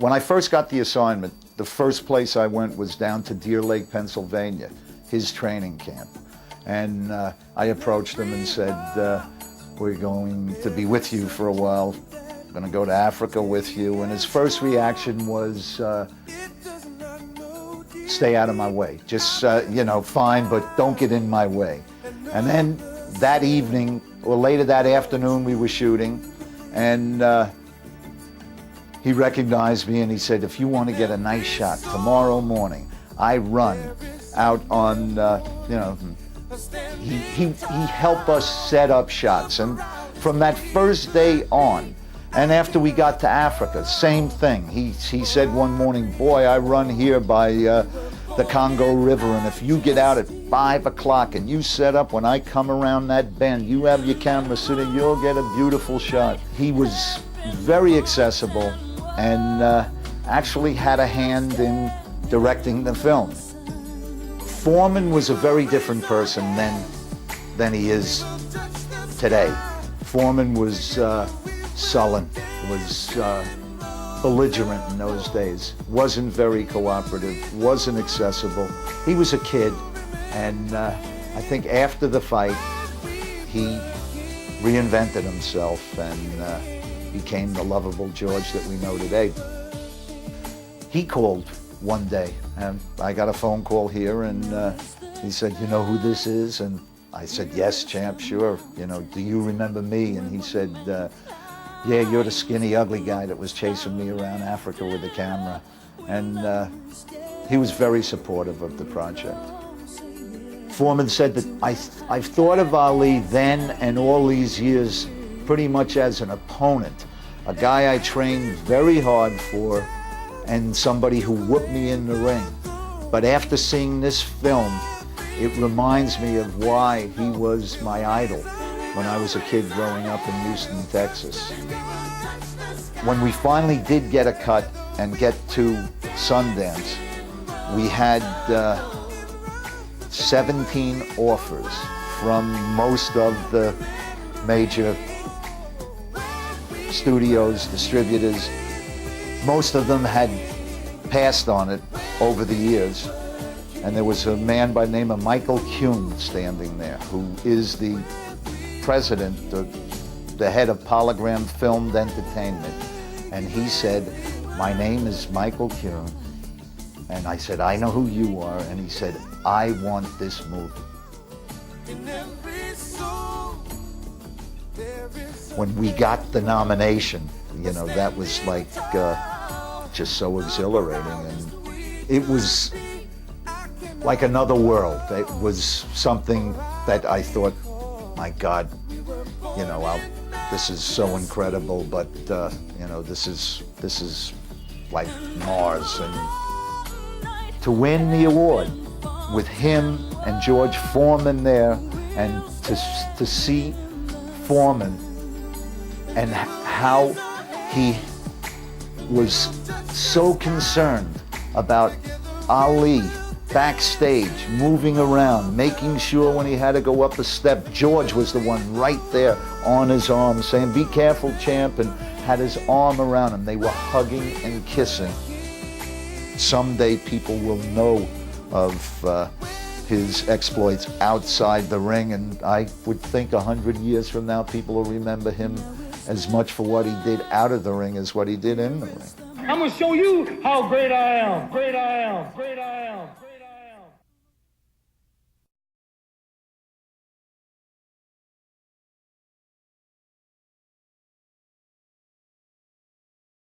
When I first got the assignment, the first place I went was down to Deer Lake, Pennsylvania, his training camp. And I approached him and said, we're going to be with you for a while. I'm going to go to Africa with you. And his first reaction was, stay out of my way. Just, you know, fine, but don't get in my way. And then that evening, or later that afternoon, we were shooting, and he recognized me and he said, if you want to get a nice shot tomorrow morning, I run out on, you know, he helped us set up shots. And from that first day on, and after we got to Africa, same thing. He said one morning, boy, I run here by the Congo River, and if you get out at 5 o'clock and you set up when I come around that bend, you have your camera sitting, you'll get a beautiful shot. He was very accessible and actually had a hand in directing the film. Foreman was a very different person than he is today. Foreman was sullen, was belligerent in those days, wasn't very cooperative, wasn't accessible. He was a kid, and I think after the fight, he reinvented himself and became the lovable George that we know today. He called one day, and I got a phone call here, and he said, you know who this is? And I said, yes, champ, sure. You know, do you remember me? And he said, yeah, you're the skinny, ugly guy that was chasing me around Africa with a camera. And he was very supportive of the project. Foreman said that I've thought of Ali then and all these years pretty much as an opponent, a guy I trained very hard for and somebody who whooped me in the ring. But after seeing this film, it reminds me of why he was my idol when I was a kid growing up in Houston, Texas. When we finally did get a cut and get to Sundance, we had 17 offers from most of the major studios, distributors. Most of them had passed on it over the years. And there was a man by the name of Michael Kuhn standing there, who is the president, the head of Polygram Filmed Entertainment. And he said, my name is Michael Kuhn. And I said, I know who you are. And he said, I want this movie. When we got the nomination, you know, that was like just so exhilarating. And it was like another world. It was something that I thought, my God, you know, this is so incredible, but you know, this is like Mars. And to win the award with him and George Foreman there, and to see Foreman and how he was so concerned about Ali backstage, moving around, making sure when he had to go up a step, George was the one right there on his arm saying, be careful, champ, and had his arm around him. They were hugging and kissing. Someday people will know of his exploits outside the ring, and I would think 100 years from now people will remember him as much for what he did out of the ring as what he did in the ring. I'm gonna show you how great I am, great I am, great I am.